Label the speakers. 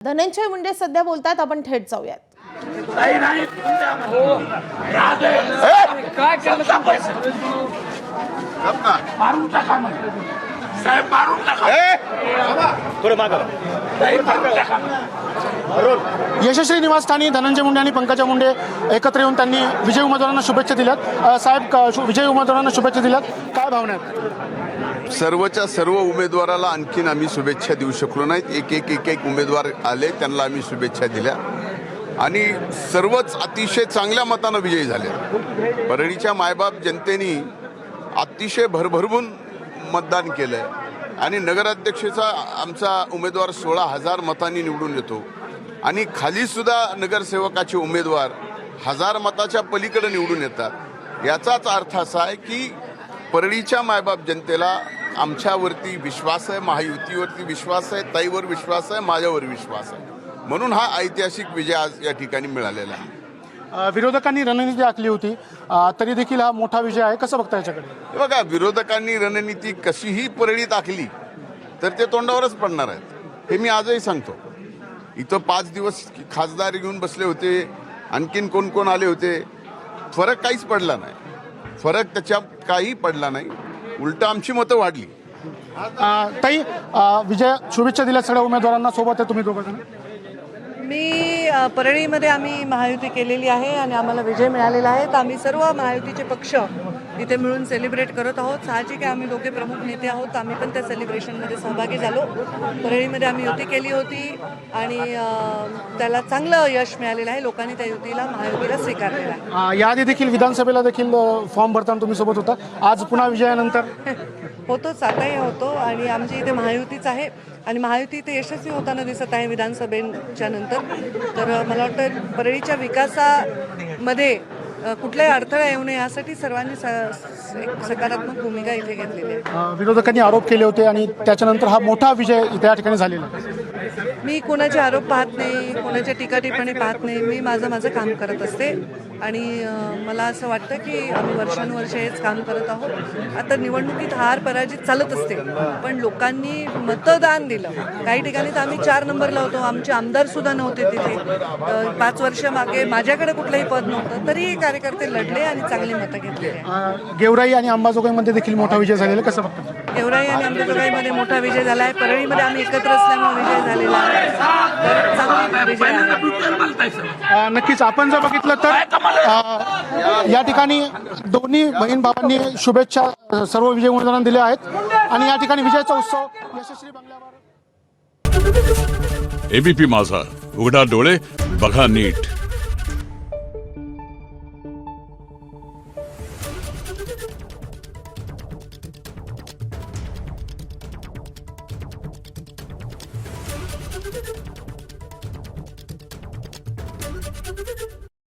Speaker 1: धनंजय मुंडे सध्या बोलतात, आपण थेट जाऊयात.
Speaker 2: यशस्वी निवासस्थानी धनंजय मुंडे आणि पंकजा मुंडे एकत्र येऊन त्यांनी विजयी उमेदवारांना शुभेच्छा दिल्यात. साहेब, विजयी उमेदवारांना शुभेच्छा दिल्यात, काय भावना आहेत?
Speaker 3: सर्वच्या सर्व उमेदवाराला आणखीन आम्ही शुभेच्छा देऊ शकलो नाहीत. एक उमेदवार आले, त्यांना आम्ही शुभेच्छा दिल्या आणि सर्वच अतिशय चांगल्या मतानं विजयी झाले. परळीच्या मायबाप जनतेने अतिशय भरभरून मतदान केलंय आणि नगराध्यक्षाचा आमचा उमेदवार 16,000 मतांनी निवडून येतो आणि खाली सुद्धा नगरसेवकाचे उमेदवार 1000 मताच्या पलीकडे निवडून येतात. याचाच अर्थ असा आहे की परळीच्या मायबाप जनतेला आमच्यावरती विश्वास आहे, महायुतीवरती विश्वास आहे, ताईवर विश्वास आहे, माझ्यावर विश्वास आहे. म्हणून हा ऐतिहासिक विजय आज या ठिकाणी मिळालेला आहे.
Speaker 2: विरोधकांनी रणनीती आखली होती, तरी देखील हा मोठा विजय आहे. कसं बघता याच्याकडे?
Speaker 3: बघा, विरोधकांनी रणनीती कशीही परळीत आखली तर ते तोंडावरच पडणार आहेत, हे मी आजही सांगतो. इथं 5 दिवस खासदार घेऊन बसले होते, आणखीन कोण कोण आले होते, फरक काहीच पडला नाही. फरक त्याच्यात काही पडला नाही, उलट आमची मतं वाढली.
Speaker 2: ताई, विजय शुभेच्छा दिल्या सगळ्या उमेदवारांना. सोबत आहे तुम्ही दोघं जण.
Speaker 4: मी परळीमध्ये आम्ही महायुती केलेली आहे आणि आम्हाला विजय मिळालेला आहे. तर आम्ही सर्व महायुतीचे पक्ष इथे मिळून सेलिब्रेट करत आहोत. साहजिक आहे, आम्ही दोघे प्रमुख नेते आहोत, आम्ही पण त्या सेलिब्रेशनमध्ये सहभागी झालो. परळीमध्ये आम्ही युती केली होती आणि त्याला चांगलं यश मिळालेलं आहे. लोकांनी त्या युतीला, महायुतीला स्वीकारलेलं आहे.
Speaker 2: याआधी देखील विधानसभेला देखील फॉर्म भरताना तुम्ही सोबत होता, आज पुन्हा विजयानंतर
Speaker 4: होतोच, आताही होतो आणि आमची इथे महायुतीच आहे आणि महायुती इथे यशस्वी होताना दिसत आहे विधानसभेच्या नंतर. तर मला वाटतं परळीच्या विकासामध्ये कुठलाही अडथळा येऊ नये यासाठी सर्वांनी एक सकारात्मक भूमिका इथे घेतलेली आहे.
Speaker 2: विरोधकांनी आरोप केले होते आणि त्याच्यानंतर हा मोठा विजय त्या ठिकाणी झालेला आहे.
Speaker 4: मी कोणाचे आरोप पाहत नाही, कोणाच्या टीका टिप्पणी पाहत नाही. मी माझं काम करत असते आणि मला असं वाटतं की आम्ही वर्षानुवर्ष हेच काम करत आहोत. आता निवडणुकीत हार पराजित चालत असते, पण लोकांनी मतदान दिलं. काही ठिकाणी तर आम्ही 4 नंबरला होतो, आमचे आमदार सुद्धा नव्हते तिथे. 5 वर्ष मागे माझ्याकडे कुठलंही पद नव्हतं, तरी कार्यकर्ते लढले आणि चांगली मतं घेतली.
Speaker 2: गेवराई आणि अंबाजोगाईमध्ये देखील मोठा विजय झालेला, कसं बघता?
Speaker 4: गेवराई आणि अंबाजोगाईमध्ये मोठा विजय झाला आहे. परळीमध्ये आम्ही एकत्र असल्यामुळे विजय झालेला आहे. तर चांगला विजय आहे.
Speaker 2: नक्कीच आपण जर बघितलं तर या ठिकाणी दोन्ही बहीण भावांनी शुभेच्छा सर्व विजय उमेदवारांना दिल्या आहेत आणि या ठिकाणी विजयाचा उत्सव यशस्वी बंगल्यावर.
Speaker 5: एबीपी माझा, उघडा डोळे बघा नीट.
Speaker 6: Thank you.